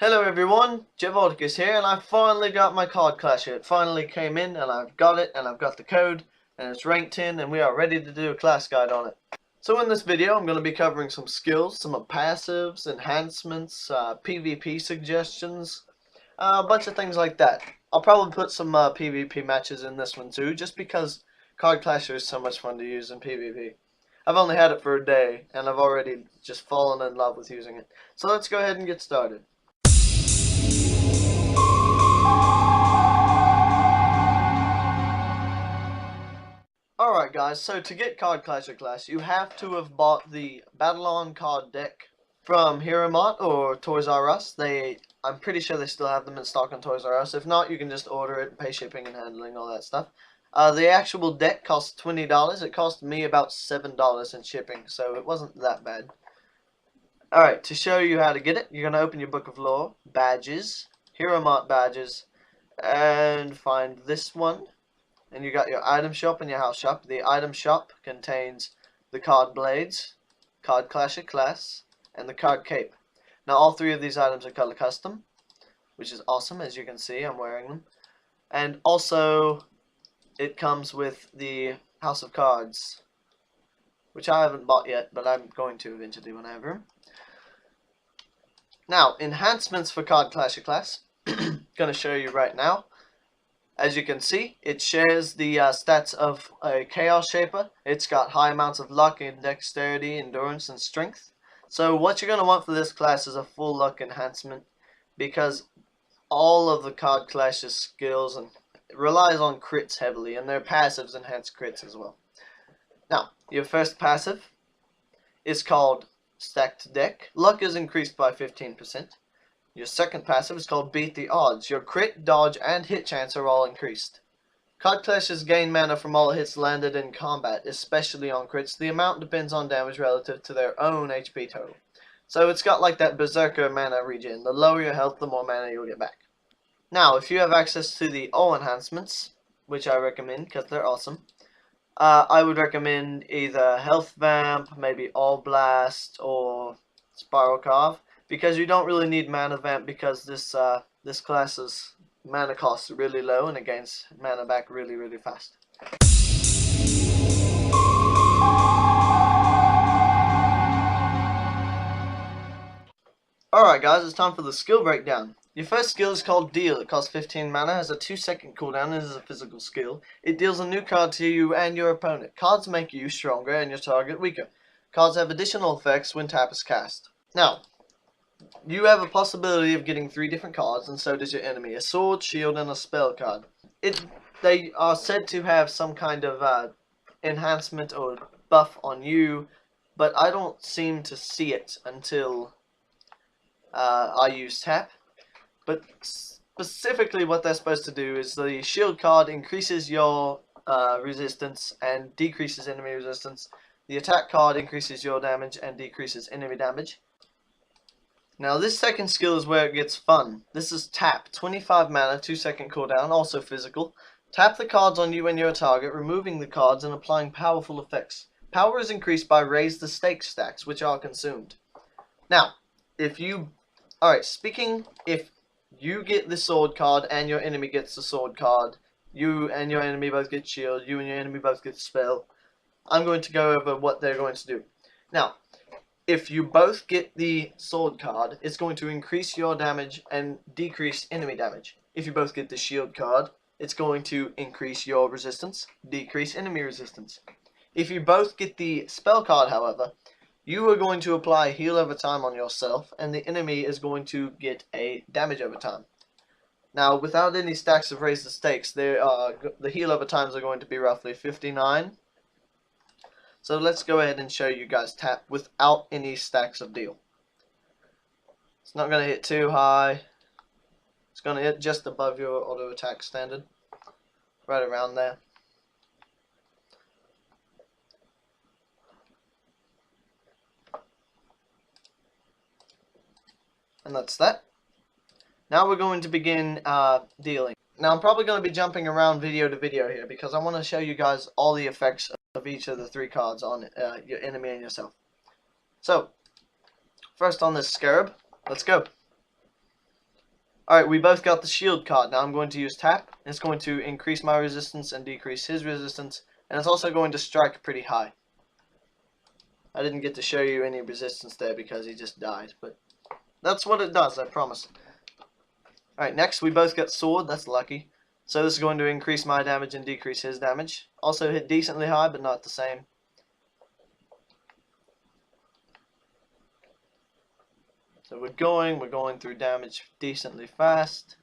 Hello everyone, Jevolticus here, and I finally got my CardClasher. It finally came in, and I've got it, and I've got the code, and it's ranked 10, and we are ready to do a class guide on it. So in this video, I'm going to be covering some skills, some passives, enhancements, PvP suggestions, a bunch of things like that. I'll probably put some PvP matches in this one too, just because CardClasher is so much fun to use in PvP. I've only had it for a day, and I've already just fallen in love with using it. So let's go ahead and get started. Alright guys, so to get CardClasher class, you have to have bought the Battle On card deck from Hero Mart or Toys R Us. I'm pretty sure they still have them in stock on Toys R Us. If not, you can just order it and pay shipping and handling, all that stuff. The actual deck costs $20. It cost me about $7 in shipping, so it wasn't that bad. Alright, to show you how to get it, you're going to open your Book of Lore, Badges, Hero Mart Badges, and find this one. And you got your item shop and your house shop. The item shop contains the card blades, CardClasher class, and the card cape. Now all three of these items are color custom, which is awesome. As you can see, I'm wearing them. And also it comes with the House of Cards, which I haven't bought yet, but I'm going to eventually when I have room. Now, enhancements for CardClasher class. Gonna show you right now. As you can see, it shares the stats of a Chaos Shaper. It's got high amounts of luck and dexterity, endurance, and strength. So what you're going to want for this class is a full luck enhancement, because all of the CardClasher's skills relies on crits heavily, and their passives enhance crits as well. Now, your first passive is called Stacked Deck. Luck is increased by 15%. Your second passive is called Beat the Odds. Your crit, dodge, and hit chance are all increased. CardClashers gain mana from all hits landed in combat, especially on crits. The amount depends on damage relative to their own HP total. So it's got like that Berserker mana regen. The lower your health, the more mana you'll get back. Now, if you have access to the all enhancements, which I recommend because they're awesome, I would recommend either Health Vamp, maybe All Blast, or Spiral Carve. Because you don't really need Mana Vamp, because this class's mana cost is really low and it gains mana back really fast. Alright guys, it's time for the skill breakdown. Your first skill is called Deal. It costs 15 mana, has a 2-second cooldown, and is a physical skill. It deals a new card to you and your opponent. Cards make you stronger and your target weaker. Cards have additional effects when tap is cast. Now, you have a possibility of getting 3 different cards, and so does your enemy. A sword, shield, and a spell card. They are said to have some kind of enhancement or buff on you, but I don't seem to see it until I use tap. But specifically what they're supposed to do is the shield card increases your resistance and decreases enemy resistance. The attack card increases your damage and decreases enemy damage. Now this second skill is where it gets fun. This is Tap, 25 mana, 2-second cooldown, also physical. Tap the cards on you and your target, removing the cards and applying powerful effects. Power is increased by Raise the Stake stacks, which are consumed. Now, if you get the sword card and your enemy gets the sword card, you and your enemy both get shield, you and your enemy both get spell, I'm going to go over what they're going to do. Now, if you both get the sword card, it's going to increase your damage and decrease enemy damage. If you both get the shield card, it's going to increase your resistance, decrease enemy resistance. If you both get the spell card, however, you are going to apply heal over time on yourself, and the enemy is going to get a damage over time. Now, without any stacks of Raise the Stakes, the heal over times are going to be roughly 59. So let's go ahead and show you guys tap without any stacks of deal. It's not going to hit too high. It's going to hit just above your auto attack standard. Right around there. And that's that. Now we're going to begin dealing. Now I'm probably going to be jumping around video to video here, because I want to show you guys all the effects of each of the 3 cards on your enemy and yourself. So, first on this Scarab, let's go. Alright, we both got the shield card. Now I'm going to use tap. It's going to increase my resistance and decrease his resistance. And it's also going to strike pretty high. I didn't get to show you any resistance there because he just died. But that's what it does, I promise. Alright, next we both get sword. That's lucky. So this is going to increase my damage and decrease his damage. Also hit decently high, but not the same. So we're going through damage decently fast.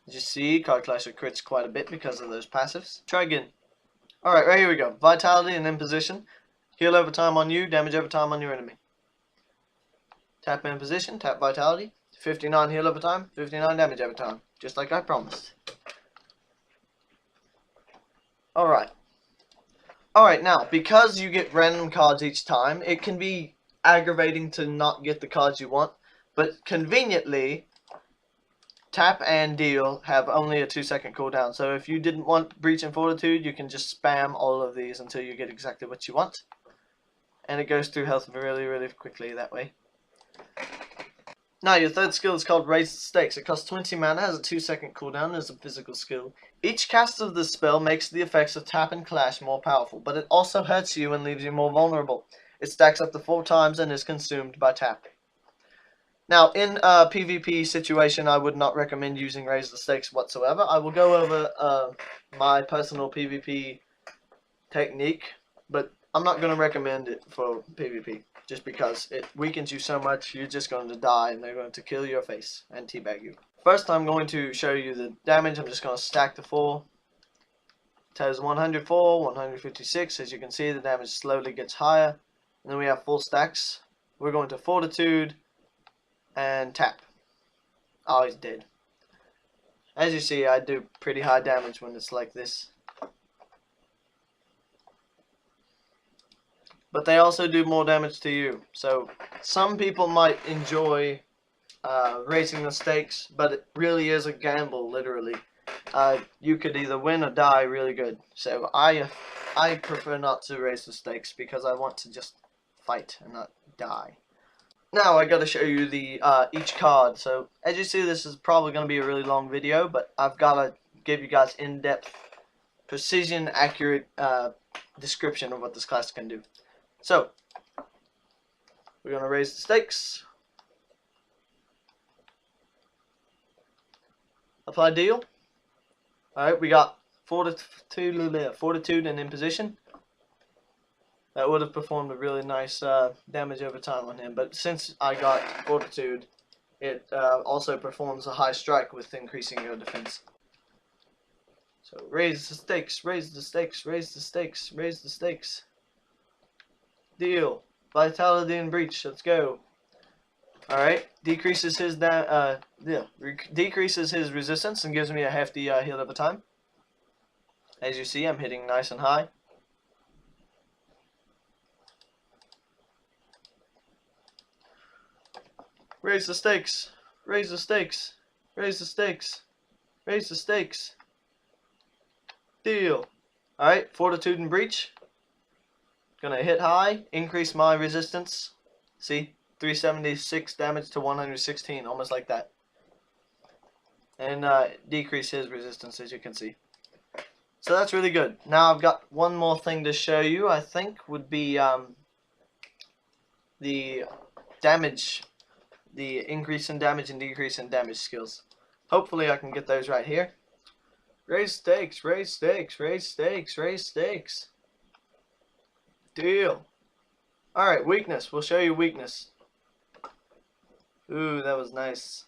As you see, CardClasher crits quite a bit because of those passives. Try again. Alright, right here we go. Vitality and imposition. Heal over time on you, damage over time on your enemy. Tap imposition, tap vitality. 59 heal over time, 59 damage over time. Just like I promised. Alright. Alright, now, because you get random cards each time, it can be aggravating to not get the cards you want, but conveniently tap and deal have only a 2-second cooldown, so if you didn't want breach and fortitude, you can just spam all of these until you get exactly what you want, and it goes through health really quickly that way. Now your third skill is called Raise the Stakes. It costs 20 mana, has a 2-second cooldown, and is a physical skill. Each cast of this spell makes the effects of tap and clash more powerful, but it also hurts you and leaves you more vulnerable. It stacks up to 4 times and is consumed by tap. Now, in a PvP situation, I would not recommend using Raise the Stakes whatsoever. I will go over my personal PvP technique, but I'm not going to recommend it for PvP, just because it weakens you so much, you're just going to die, and they're going to kill your face and teabag you. First, I'm going to show you the damage. I'm just going to stack the 4. It has 104, 156. As you can see, the damage slowly gets higher. And then we have full stacks. We're going to Fortitude and tap. Oh, he's dead. As you see, I do pretty high damage when it's like this. But they also do more damage to you. So some people might enjoy raising the stakes, but it really is a gamble, literally. You could either win or die really good. So I prefer not to raise the stakes because I want to just fight and not die. Now I gotta show you the each card. So as you see, this is probably gonna be a really long video, but I've gotta give you guys in-depth, precision, accurate description of what this class can do. So we're gonna raise the stakes. Apply deal. Alright, we got fortitude and imposition. That would have performed a really nice damage over time on him, but since I got fortitude, it also performs a high strike with increasing your defense. So raise the stakes, raise the stakes, raise the stakes, raise the stakes. Deal. Vitality and breach. Let's go. Alright, decreases his decreases his resistance and gives me a hefty heal over time. As you see, I'm hitting nice and high. Raise the stakes. Raise the stakes. Raise the stakes. Raise the stakes. Deal. Alright, fortitude and breach. Gonna hit high, increase my resistance. See? 376 damage to 116, almost like that. And decrease his resistance, as you can see. So that's really good. Now I've got one more thing to show you, I think, would be the damage. The increase in damage and decrease in damage skills. Hopefully I can get those right here. Raise stakes, raise stakes, raise stakes, raise stakes. Deal. Alright, weakness. We'll show you weakness. Ooh, that was nice.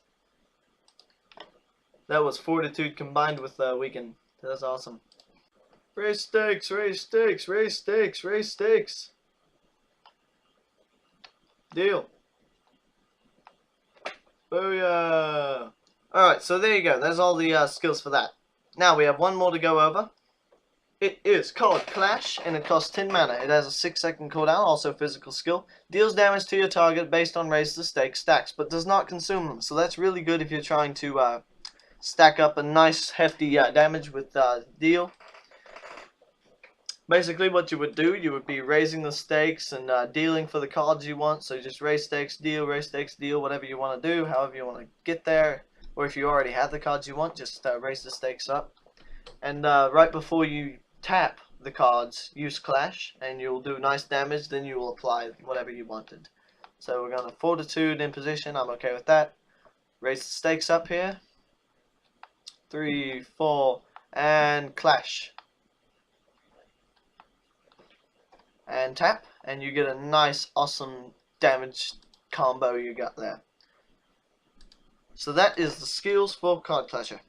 That was fortitude combined with weaken. That's awesome. Raise stakes, raise stakes, raise stakes, raise stakes. Deal. Booyah! Alright, so there you go. There's all the skills for that. Now we have one more to go over. It is called Clash, and it costs 10 mana. It has a 6-second cooldown, also physical skill. Deals damage to your target based on raise the stakes stacks, but does not consume them. So that's really good if you're trying to stack up a nice hefty damage with deal. Basically what you would do, you would be raising the stakes and dealing for the cards you want. So just raise stakes, deal, whatever you want to do, however you want to get there. Or if you already have the cards you want, just raise the stakes up. And right before you tap the cards, use Clash, and you'll do nice damage, then you will apply whatever you wanted. So we're going to Fortitude in position, I'm okay with that. Raise the stakes up here. 3, 4, and Clash. And tap, and you get a nice, awesome damage combo you got there. So that is the skills for CardClasher.